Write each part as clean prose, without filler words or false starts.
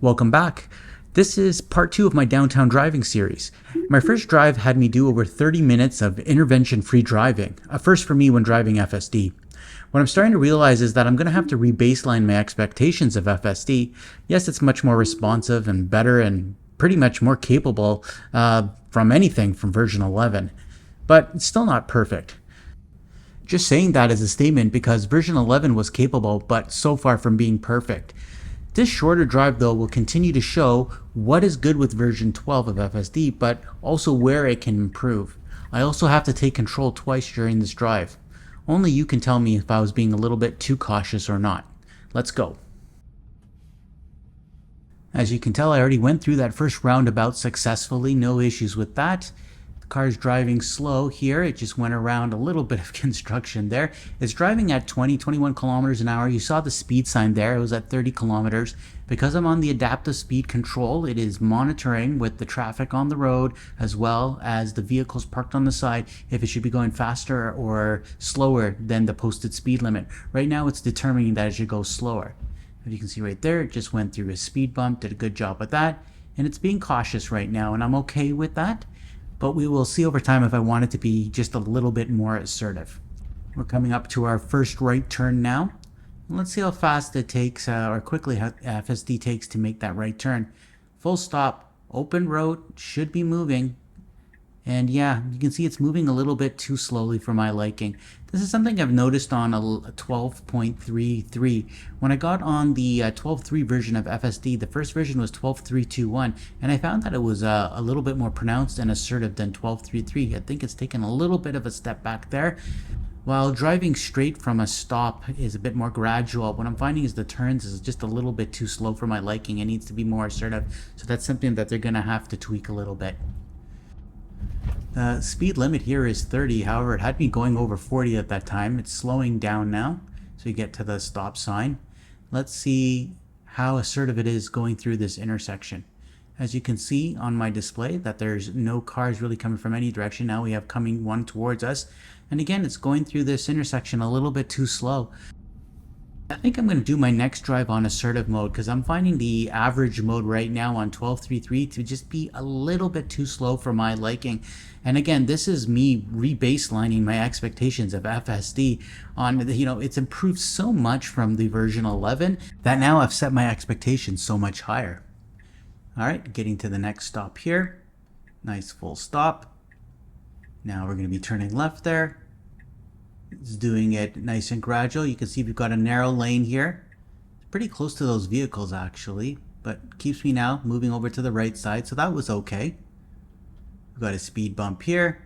Welcome back. This is part 2 of my downtown driving series. My first drive had me do over 30 minutes of intervention-free driving, a first for me when driving FSD. What I'm starting to realize is that I'm going to have to re-baseline my expectations of FSD. Yes, it's much more responsive and better and pretty much more capable from anything from version 11, but it's still not perfect. Just saying that as a statement because version 11 was capable, but so far from being perfect. This shorter drive though will continue to show what is good with version 12 of FSD, but also where it can improve. I also have to take control twice during this drive. Only you can tell me if I was being a little bit too cautious or not. Let's go. As you can tell, I already went through that first roundabout successfully, no issues with that. Car's driving slow here. It just went around a little bit of construction there. It's driving at 21 kilometers an hour. You saw the speed sign there. It was at 30 kilometers. Because I'm on the adaptive speed control, it is monitoring with the traffic on the road as well as the vehicles parked on the side if it should be going faster or slower than the posted speed limit. Right now it's determining that it should go slower. As you can see right there, it just went through a speed bump, did a good job with that. And it's being cautious right now, and I'm okay with that. But we will see over time if I want it to be just a little bit more assertive. We're coming up to our first right turn now. Let's see how fast it takes, or quickly how FSD takes to make that right turn. Full stop, open road, should be moving. And yeah, you can see it's moving a little bit too slowly for my liking. This is something I've noticed on a 12.33. When I got on the 12.3 version of FSD, the first version was 12.321, and I found that it was a little bit more pronounced and assertive than 12.3.3. I think it's taken a little bit of a step back there. While driving straight from a stop is a bit more gradual, what I'm finding is the turns is just a little bit too slow for my liking. It needs to be more assertive, so that's something that they're going to have to tweak a little bit. The speed limit here is 30, however it had me going over 40 at that time. It's slowing down now, so you get to the stop sign. Let's see how assertive it is going through this intersection. As you can see on my display that there's no cars really coming from any direction. Now we have coming one towards us, and again it's going through this intersection a little bit too slow. I think I'm going to do my next drive on assertive mode because I'm finding the average mode right now on 12.3.3 to just be a little bit too slow for my liking. And again, this is me re-baselining my expectations of FSD on, it's improved so much from the version 11 that now I've set my expectations so much higher. All right, getting to the next stop here. Nice full stop. Now we're going to be turning left there. It's doing it nice and gradual. You can see we've got a narrow lane here. It's pretty close to those vehicles actually, but keeps me now moving over to the right side, so that was okay. We've got a speed bump here.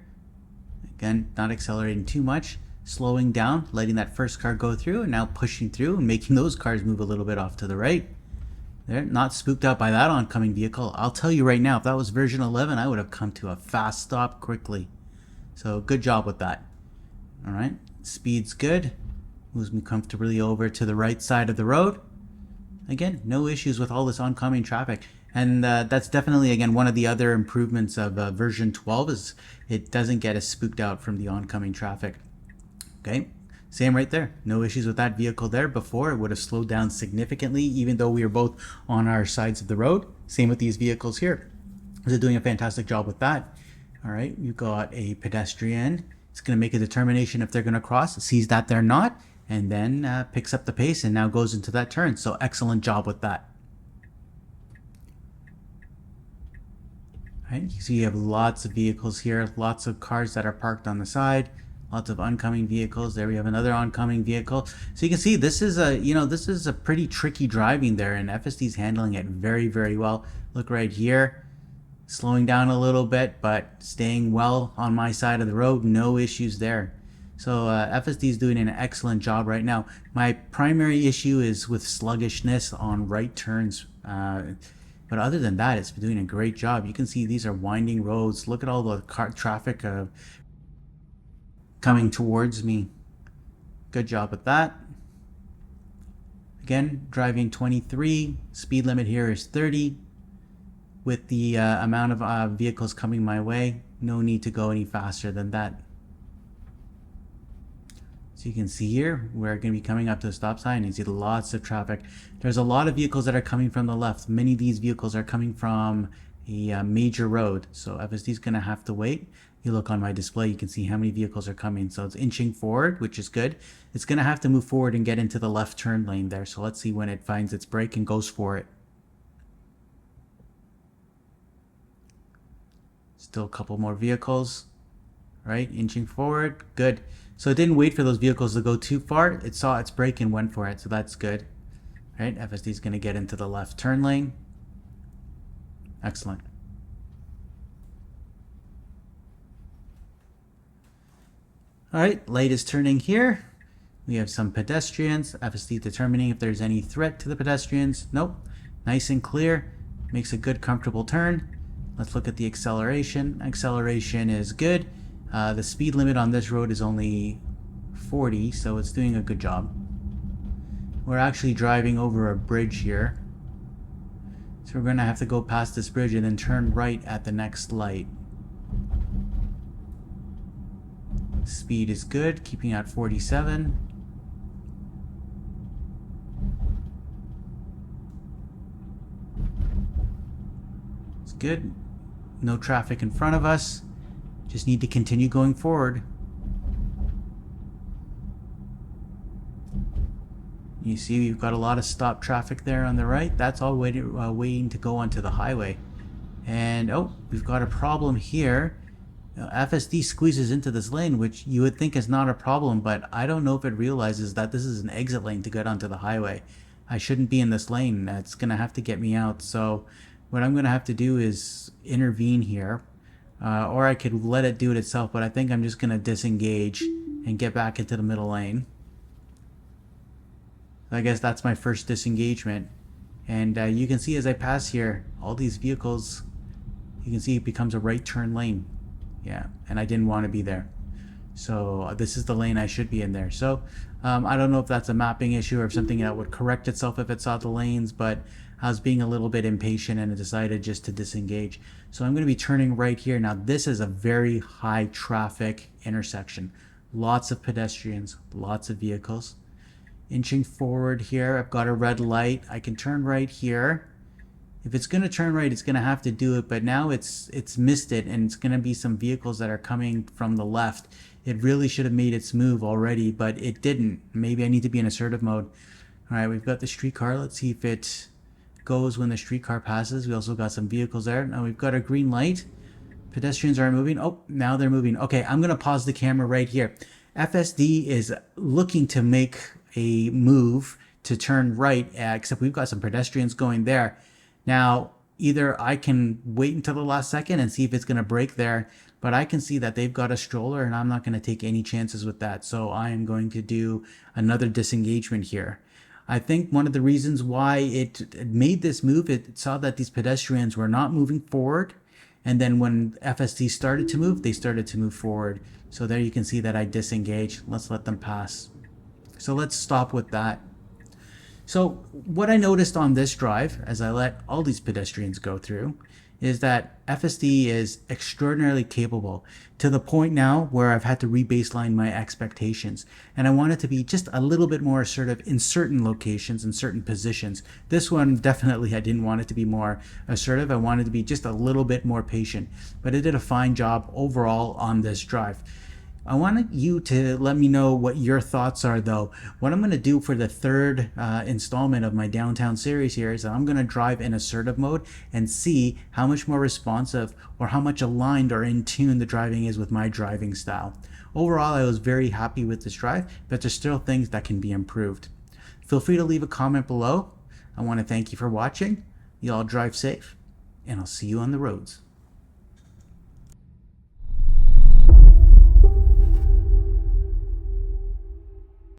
Again, not accelerating too much, slowing down, letting that first car go through, and now pushing through and making those cars move a little bit off to the right. They're not spooked out by that oncoming vehicle. I'll tell you right now, if that was version 11, I would have come to a fast stop quickly. So good job with that. All right. Speed's good. Moves me comfortably over to the right side of the road. Again, no issues with all this oncoming traffic. And that's definitely, again, one of the other improvements of version 12 is it doesn't get as spooked out from the oncoming traffic. Okay, same right there. No issues with that vehicle there. Before, it would have slowed down significantly, even though we were both on our sides of the road. Same with these vehicles here. They're doing a fantastic job with that. All right, we've got a pedestrian. It's going to make a determination if they're going to cross, sees that they're not, and then picks up the pace and now goes into that turn. So excellent job with that. All right, you see you have lots of vehicles here, lots of cars that are parked on the side, lots of oncoming vehicles. There we have another oncoming vehicle. So you can see this is a pretty tricky driving there, and FSD's handling it very, very well. Look right here. Slowing down a little bit, but staying well on my side of the road, no issues there. So FSD is doing an excellent job right now. My primary issue is with sluggishness on right turns, but other than that, it's been doing a great job. You can see these are winding roads. Look at all the traffic coming towards me. Good job with that. Again, driving 23, speed limit here is 30. With the amount of vehicles coming my way, no need to go any faster than that. So you can see here, we're going to be coming up to the stop sign and you see lots of traffic. There's a lot of vehicles that are coming from the left. Many of these vehicles are coming from a major road. So FSD is going to have to wait. You look on my display, you can see how many vehicles are coming. So it's inching forward, which is good. It's going to have to move forward and get into the left turn lane there. So let's see when it finds its brake and goes for it. Still a couple more vehicles, right? Inching forward, good. So it didn't wait for those vehicles to go too far. It saw its brake and went for it, so that's good. Right, FSD is going to get into the left turn lane. Excellent. All right, light is turning here. We have some pedestrians. FSD determining if there's any threat to the pedestrians. Nope. Nice and clear. Makes a good, comfortable turn. Let's look at the acceleration. Acceleration is good. The speed limit on this road is only 40, so it's doing a good job. We're actually driving over a bridge here. So we're going to have to go past this bridge and then turn right at the next light. Speed is good, keeping at 47. It's good. No traffic in front of us. Just need to continue going forward. You see we've got a lot of stop traffic there on the right. That's all waiting to go onto the highway. And oh, we've got a problem here. FSD squeezes into this lane, which you would think is not a problem, but I don't know if it realizes that this is an exit lane to get onto the highway. I shouldn't be in this lane. That's going to have to get me out. So what I'm going to have to do is intervene here. Or I could let it do it itself, but I think I'm just going to disengage and get back into the middle lane. I guess that's my first disengagement. And you can see as I pass here, all these vehicles, you can see it becomes a right turn lane. Yeah, and I didn't want to be there. So this is the lane I should be in there. So I don't know if that's a mapping issue or if something that would correct itself if it saw the lanes, but I was being a little bit impatient and I decided just to disengage. So I'm going to be turning right here. Now this is a very high traffic intersection. Lots of pedestrians, lots of vehicles. Inching forward here, I've got a red light. I can turn right here. If it's going to turn right, it's going to have to do it, but now it's missed it, and it's going to be some vehicles that are coming from the left. It really should have made its move already, but it didn't. Maybe I need to be in assertive mode. All right, we've got the streetcar. Let's see if it goes when the streetcar passes. We also got some vehicles there. Now we've got a green light. Pedestrians are moving. Oh, now they're moving. Okay, I'm going to pause the camera right here. FSD is looking to make a move to turn right, except we've got some pedestrians going there. Now, either I can wait until the last second and see if it's going to brake there, but I can see that they've got a stroller and I'm not going to take any chances with that. So I am going to do another disengagement here. I think one of the reasons why it made this move, it saw that these pedestrians were not moving forward. And then when FSD started to move, they started to move forward. So there you can see that I disengaged. Let's let them pass. So let's stop with that. So what I noticed on this drive, as I let all these pedestrians go through, is that FSD is extraordinarily capable to the point now where I've had to rebaseline my expectations. And I want it to be just a little bit more assertive in certain locations and certain positions. This one, definitely I didn't want it to be more assertive. I wanted to be just a little bit more patient. But it did a fine job overall on this drive. I wanted you to let me know what your thoughts are, though. What I'm going to do for the third installment of my downtown series here is that I'm going to drive in assertive mode and see how much more responsive or how much aligned or in tune the driving is with my driving style. Overall, I was very happy with this drive, but there's still things that can be improved. Feel free to leave a comment below. I want to thank you for watching. You all drive safe, and I'll see you on the roads.